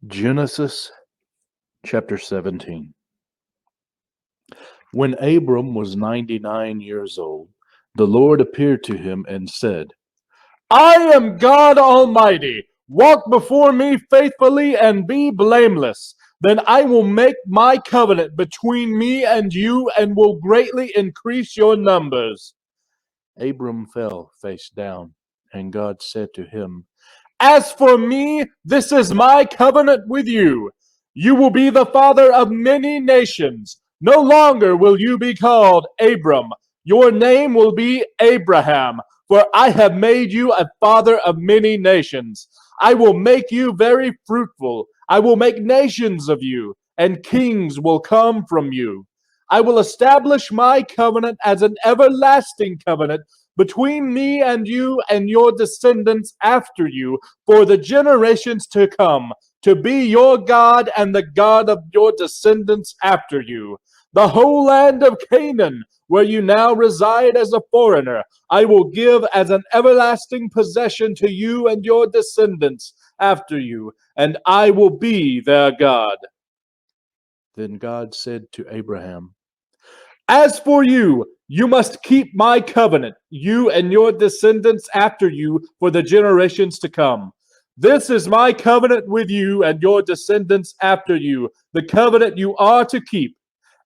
Genesis chapter 17. When Abram was 99 years old, the Lord appeared to him and said, I am God Almighty. Walk before me faithfully and be blameless. Then I will make my covenant between me and you and will greatly increase your numbers. Abram fell face down, and God said to him, As for me, this is my covenant with you. You will be the father of many nations. No longer will you be called Abram. Your name will be Abraham, for I have made you a father of many nations. I will make you very fruitful. I will make nations of you, and kings will come from you. I will establish my covenant as an everlasting covenant between me and you and your descendants after you for the generations to come, to be your God and the God of your descendants after you. The whole land of Canaan, where you now reside as a foreigner, I will give as an everlasting possession to you and your descendants after you, and I will be their God. Then God said to Abraham, As for you, you must keep my covenant, you and your descendants after you, for the generations to come. This is my covenant with you and your descendants after you, the covenant you are to keep.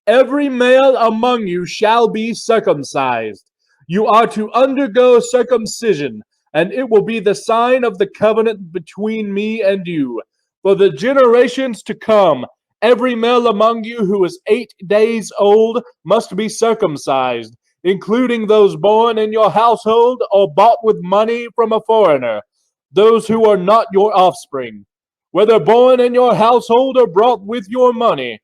Every male among you shall be circumcised. You are to undergo circumcision, and it will be the sign of the covenant between me and you. For the generations to come, every male among you who is 8 days old must be circumcised, including those born in your household or bought with money from a foreigner, those who are not your offspring, whether born in your household or brought with your money.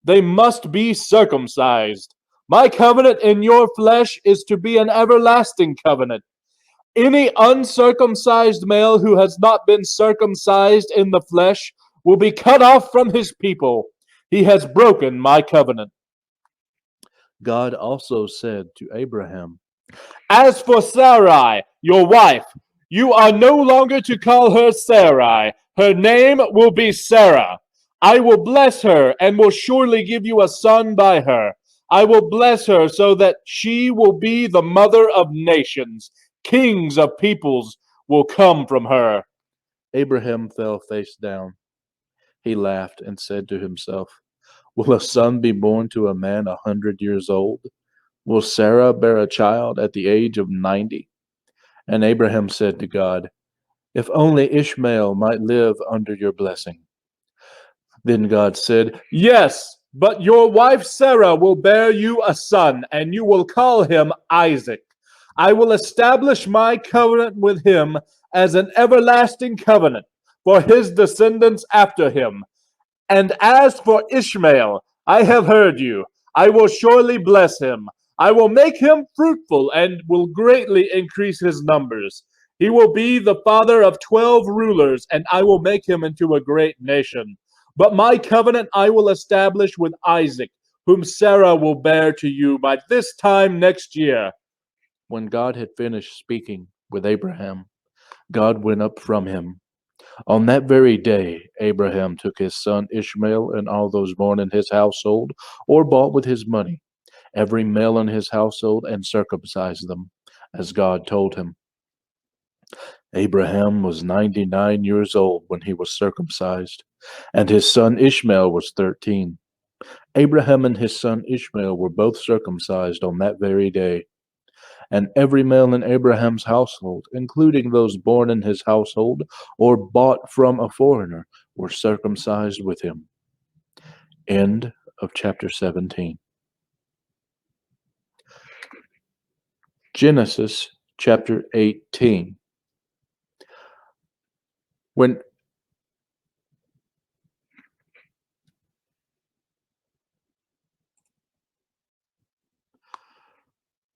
They must be circumcised. My covenant in your flesh is to be an everlasting covenant. Any uncircumcised male who has not been circumcised in the flesh will be cut off from his people. He has broken my covenant. God also said to Abraham, As for Sarai, your wife, you are no longer to call her Sarai. Her name will be Sarah. I will bless her and will surely give you a son by her. I will bless her so that she will be the mother of nations. Kings of peoples will come from her. Abraham fell face down. He laughed and said to himself, Will a son be born to a man 100 years old? Will Sarah bear a child at the age of 90? And Abraham said to God, If only Ishmael might live under your blessing. Then God said, Yes, but your wife Sarah will bear you a son, and you will call him Isaac. I will establish my covenant with him as an everlasting covenant for his descendants after him. And as for Ishmael, I have heard you. I will surely bless him. I will make him fruitful and will greatly increase his numbers. He will be the father of 12 rulers, and I will make him into a great nation. But my covenant I will establish with Isaac, whom Sarah will bear to you by this time next year. When God had finished speaking with Abraham, God went up from him. On that very day, Abraham took his son Ishmael and all those born in his household or bought with his money, every male in his household, and circumcised them, as God told him. Abraham was 99 years old when he was circumcised, and his son Ishmael was 13. Abraham and his son Ishmael were both circumcised on that very day. And every male in Abraham's household, including those born in his household or bought from a foreigner, were circumcised with him. End of chapter 17. Genesis chapter 18. When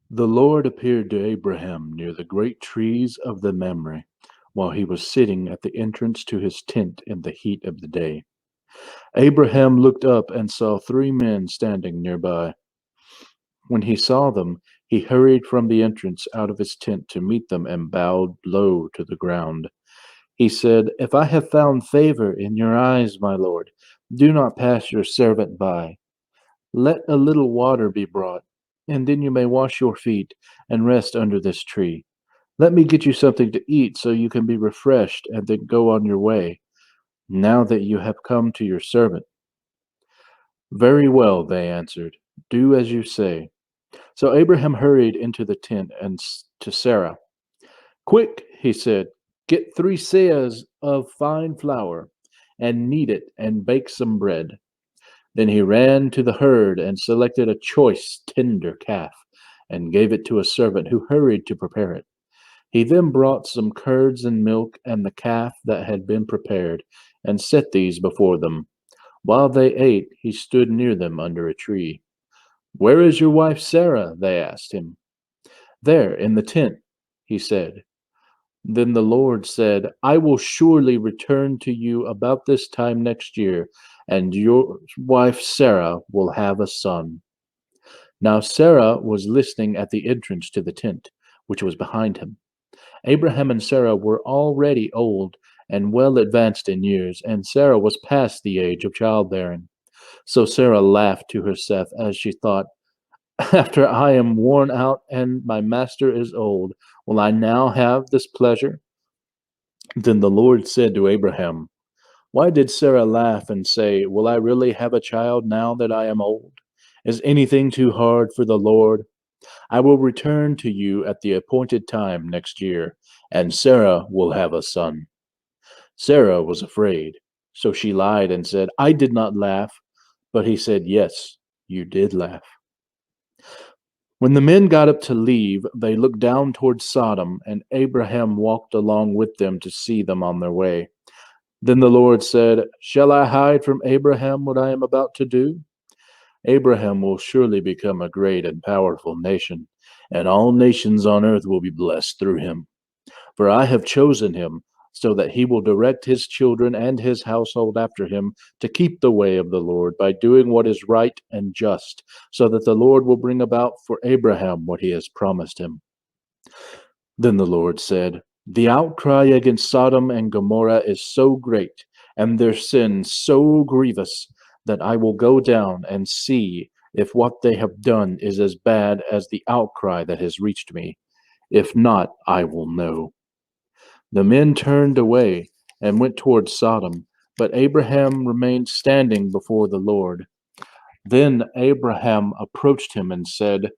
the Lord appeared to Abraham near the great trees of the Mamre, while he was sitting at the entrance to his tent in the heat of the day. Abraham looked up and saw 3 men standing nearby. When he saw them, he hurried from the entrance out of his tent to meet them and bowed low to the ground. He said, "If I have found favor in your eyes, my lord, do not pass your servant by. Let a little water be brought, and then you may wash your feet and rest under this tree. Let me get you something to eat so you can be refreshed and then go on your way, now that you have come to your servant." "Very well," they answered. "Do as you say." So Abraham hurried into the tent and to Sarah. "Quick," he said, "get 3 seahs of fine flour, and knead it, and bake some bread." Then he ran to the herd and selected a choice, tender calf, and gave it to a servant who hurried to prepare it. He then brought some curds and milk and the calf that had been prepared, and set these before them. While they ate, he stood near them under a tree. "Where is your wife Sarah?" they asked him. "There, in the tent," he said. Then the Lord said, "I will surely return to you about this time next year, and your wife Sarah will have a son." Now Sarah was listening at the entrance to the tent, which was behind him. Abraham and Sarah were already old and well advanced in years, and Sarah was past the age of childbearing. So Sarah laughed to herself as she thought, "After I am worn out and my master is old, will I now have this pleasure?" Then the Lord said to Abraham, "Why did Sarah laugh and say, 'Will I really have a child now that I am old?' Is anything too hard for the Lord? I will return to you at the appointed time next year, and Sarah will have a son." Sarah was afraid, so she lied and said, "I did not laugh." But he said, "Yes, you did laugh." When the men got up to leave, they looked down toward Sodom, and Abraham walked along with them to see them on their way. Then the Lord said, "Shall I hide from Abraham what I am about to do? Abraham will surely become a great and powerful nation, and all nations on earth will be blessed through him. For I have chosen him, so that he will direct his children and his household after him to keep the way of the Lord by doing what is right and just, so that the Lord will bring about for Abraham what he has promised him." Then the Lord said, "The outcry against Sodom and Gomorrah is so great, and their sin so grievous, that I will go down and see if what they have done is as bad as the outcry that has reached me. If not, I will know." The men turned away and went toward Sodom, but Abraham remained standing before the Lord. Then Abraham approached him and said,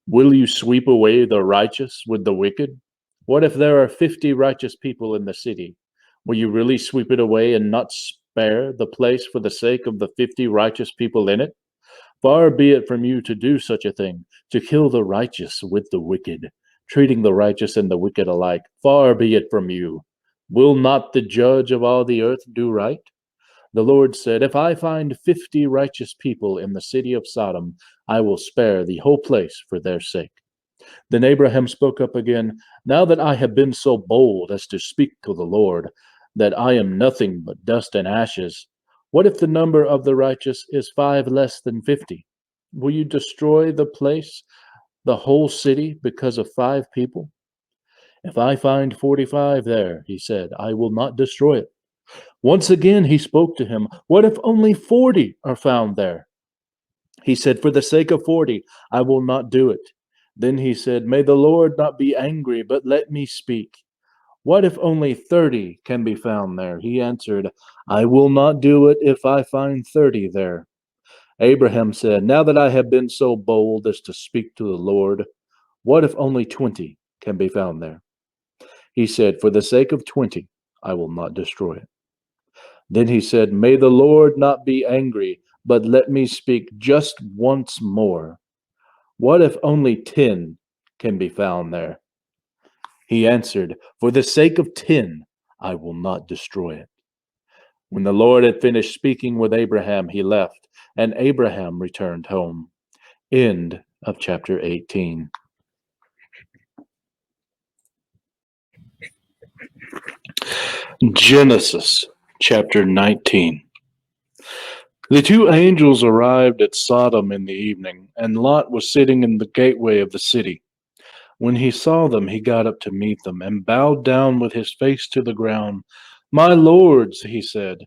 "Will you sweep away the righteous with the wicked? What if there are 50 righteous people in the city? Will you really sweep it away and not spare the place for the sake of the 50 righteous people in it? Far be it from you to do such a thing, to kill the righteous with the wicked, treating the righteous and the wicked alike. Far be it from you. Will not the judge of all the earth do right?" The Lord said, "If I find 50 righteous people in the city of Sodom, I will spare the whole place for their sake." Then Abraham spoke up again, "Now that I have been so bold as to speak to the Lord, that I am nothing but dust and ashes, what if the number of the righteous is 5 less than 50? Will you destroy the place, the whole city, because of 5 people? If I find 45 there," he said, "I will not destroy it." Once again he spoke to him, "What if only 40 are found there?" He said, "For the sake of 40, I will not do it." Then he said, "May the Lord not be angry, but let me speak. What if only 30 can be found there?" He answered, "I will not do it if I find 30 there." Abraham said, "Now that I have been so bold as to speak to the Lord, what if only 20 can be found there?" He said, "For the sake of 20, I will not destroy it." Then he said, "May the Lord not be angry, but let me speak just once more. What if only 10 can be found there?" He answered, "For the sake of 10, I will not destroy it." When the Lord had finished speaking with Abraham, he left, and Abraham returned home. End of chapter 18. Genesis chapter 19. The 2 angels arrived at Sodom in the evening, and Lot was sitting in the gateway of the city. When he saw them, he got up to meet them and bowed down with his face to the ground. My lords, he said,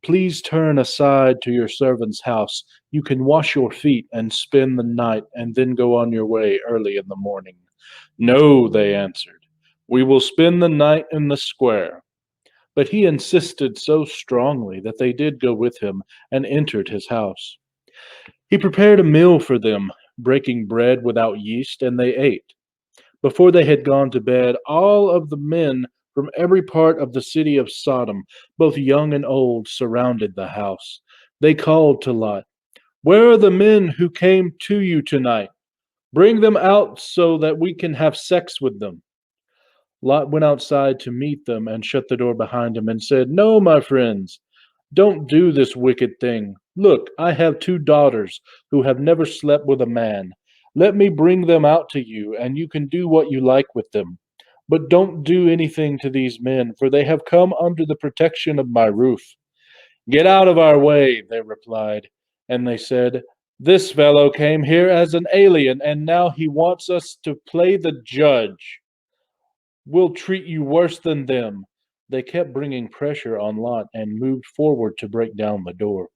please turn aside to your servant's house. You can wash your feet and spend the night and then go on your way early in the morning. No, they answered, we will spend the night in the square. But he insisted so strongly that they did go with him and entered his house. He prepared a meal for them, breaking bread without yeast, and they ate. Before they had gone to bed, all of the men from every part of the city of Sodom, both young and old, surrounded the house. They called to Lot, where are the men who came to you tonight? Bring them out so that we can have sex with them. Lot went outside to meet them and shut the door behind him and said, no, my friends, don't do this wicked thing. Look, I have 2 daughters who have never slept with a man. Let me bring them out to you, and you can do what you like with them. But don't do anything to these men, for they have come under the protection of my roof. Get out of our way, they replied. And they said, this fellow came here as an alien, and now he wants us to play the judge. We'll treat you worse than them. They kept bringing pressure on Lot and moved forward to break down the door.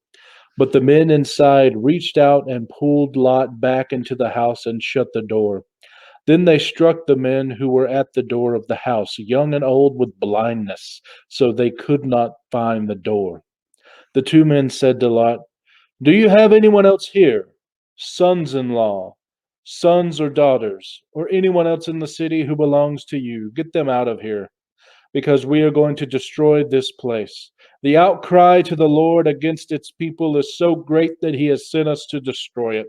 But the men inside reached out and pulled Lot back into the house and shut the door. Then they struck the men who were at the door of the house, young and old, with blindness, so they could not find the door. The 2 men said to Lot, do you have anyone else here? Sons-in-law, sons or daughters, or anyone else in the city who belongs to you? Get them out of here, because we are going to destroy this place. The outcry to the Lord against its people is so great that he has sent us to destroy it.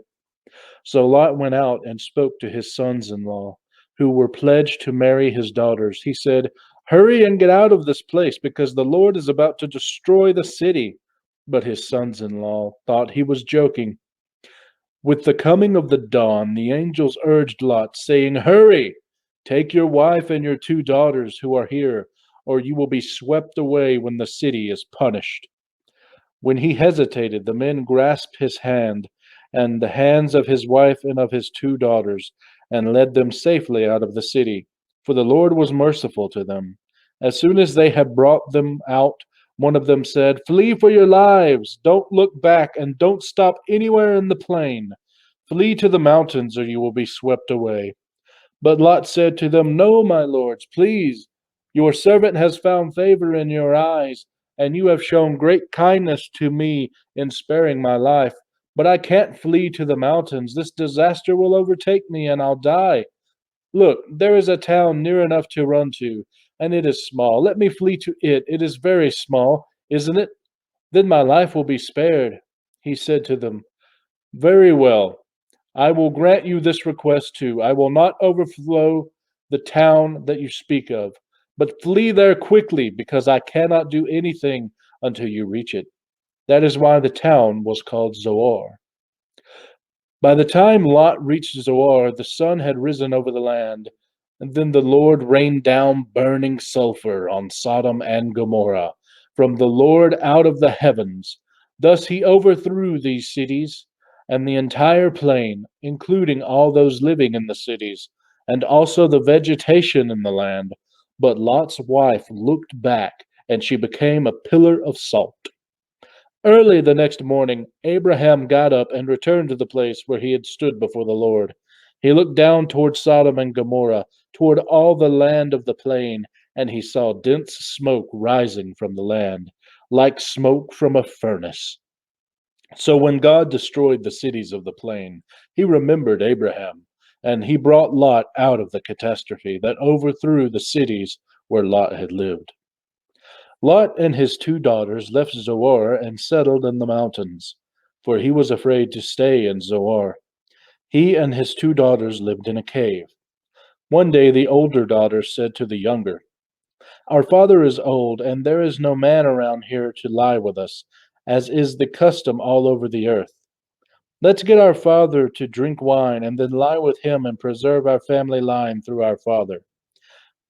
So Lot went out and spoke to his sons-in-law, who were pledged to marry his daughters. He said, hurry and get out of this place, because the Lord is about to destroy the city. But his sons-in-law thought he was joking. With the coming of the dawn, the angels urged Lot, saying, hurry, take your wife and your 2 daughters who are here, or you will be swept away when the city is punished. When he hesitated, the men grasped his hand and the hands of his wife and of his 2 daughters, and led them safely out of the city, for the Lord was merciful to them. As soon as they had brought them out, one of them said, flee for your lives, don't look back, and don't stop anywhere in the plain. Flee to the mountains, or you will be swept away. But Lot said to them, no, my lords, please, your servant has found favor in your eyes, and you have shown great kindness to me in sparing my life. But I can't flee to the mountains. This disaster will overtake me, and I'll die. Look, there is a town near enough to run to, and it is small. Let me flee to it. It is very small, isn't it? Then my life will be spared. He said to them, very well. I will grant you this request too. I will not overflow the town that you speak of, but flee there quickly, because I cannot do anything until you reach it. That is why the town was called Zoar. By the time Lot reached Zoar, the sun had risen over the land, and then the Lord rained down burning sulfur on Sodom and Gomorrah from the Lord out of the heavens. Thus he overthrew these cities and the entire plain, including all those living in the cities, and also the vegetation in the land. But Lot's wife looked back, and she became a pillar of salt. Early the next morning, Abraham got up and returned to the place where he had stood before the Lord. He looked down toward Sodom and Gomorrah, toward all the land of the plain, and he saw dense smoke rising from the land, like smoke from a furnace. So when God destroyed the cities of the plain, he remembered Abraham, and he brought Lot out of the catastrophe that overthrew the cities where Lot had lived. Lot and his 2 daughters left Zoar and settled in the mountains, for he was afraid to stay in Zoar. He and his 2 daughters lived in a cave. One day the older daughter said to the younger, our father is old, and there is no man around here to lie with us, as is the custom all over the earth. Let's get our father to drink wine, and then lie with him and preserve our family line through our father.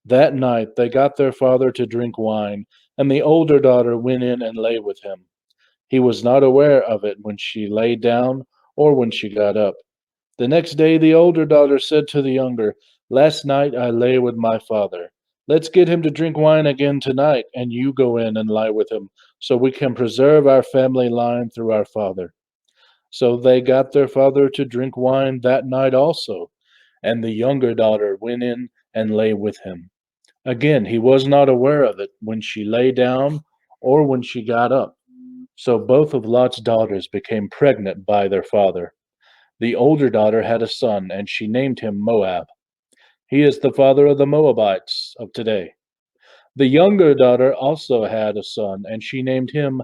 That night they got their father to drink wine, and the older daughter went in and lay with him. He was not aware of it when she lay down or when she got up. The next day the older daughter said to the younger, Last night I lay with my father. Let's get him to drink wine again tonight, and you go in and lie with him, so we can preserve our family line through our father." So they got their father to drink wine that night also, and the younger daughter went in and lay with him. Again, he was not aware of it when she lay down or when she got up. So both of Lot's daughters became pregnant by their father. The older daughter had a son, and she named him Moab. He is the father of the Moabites of today. The younger daughter also had a son, and she named him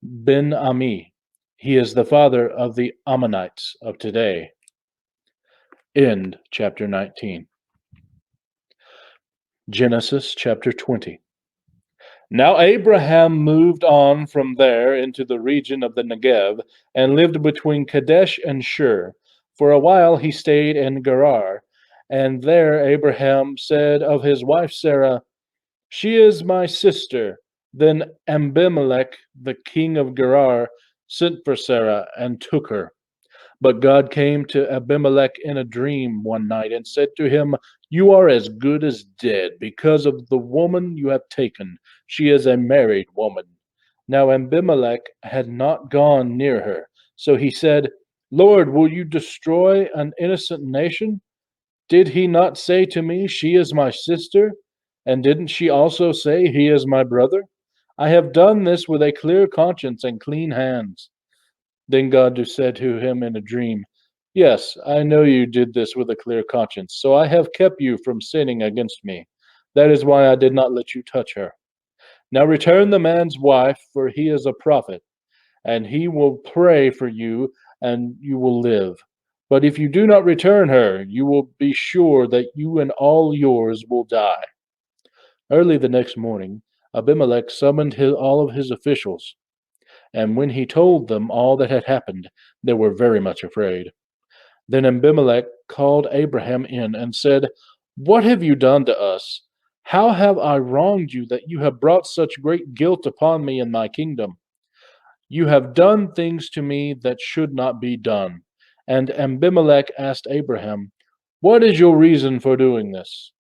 Ben-Ami. He is the father of the Ammonites of today. End chapter 19. Genesis chapter 20. Now Abraham moved on from there into the region of the Negev and lived between Kadesh and Shur. For a while he stayed in Gerar, and there Abraham said of his wife Sarah, "She is my sister." Then Abimelech, the king of Gerar, sent for Sarah and took her. But God came to Abimelech in a dream one night and said to him, "You are as good as dead because of the woman you have taken. She is a married woman." Now Abimelech had not gone near her. So he said, "Lord, will you destroy an innocent nation? Did he not say to me, 'She is my sister'? And didn't she also say, 'He is my brother'? I have done this with a clear conscience and clean hands." Then God said to him in a dream, "Yes, I know you did this with a clear conscience, so I have kept you from sinning against me. That is why I did not let you touch her. Now return the man's wife, for he is a prophet, and he will pray for you, and you will live. But if you do not return her, you will be sure that you and all yours will die." Early the next morning, Abimelech summoned all of his officials, and when he told them all that had happened, they were very much afraid. Then Abimelech called Abraham in and said, "What have you done to us? How have I wronged you that you have brought such great guilt upon me and my kingdom? You have done things to me that should not be done." And Abimelech asked Abraham, "What is your reason for doing this?"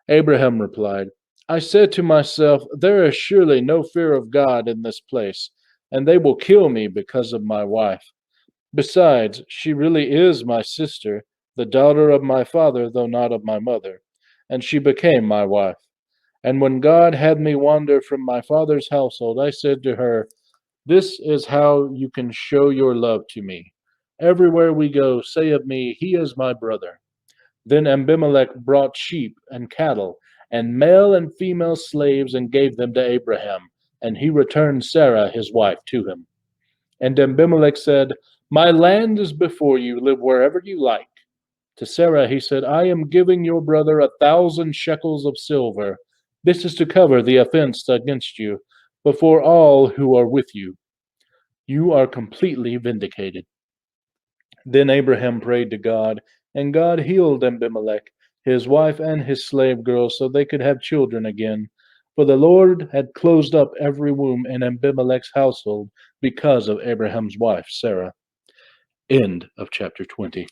Abraham replied, "I said to myself, 'There is surely no fear of God in this place, and they will kill me because of my wife. Besides, she really is my sister, the daughter of my father, though not of my mother, and she became my wife. And when God had me wander from my father's household, I said to her, This is how you can show your love to me. Everywhere we go, say of me, 'He is my brother.'" Then Abimelech brought sheep and cattle, and male and female slaves, and gave them to Abraham, and he returned Sarah his wife to him. And Abimelech said, "My land is before you, live wherever you like." To Sarah he said, "I am giving your brother 1,000 shekels of silver. This is to cover the offense against you before all who are with you. You are completely vindicated." Then Abraham prayed to God, and God healed Abimelech, his wife, and his slave girls, so they could have children again. For the Lord had closed up every womb in Abimelech's household because of Abraham's wife, Sarah. End of chapter 20.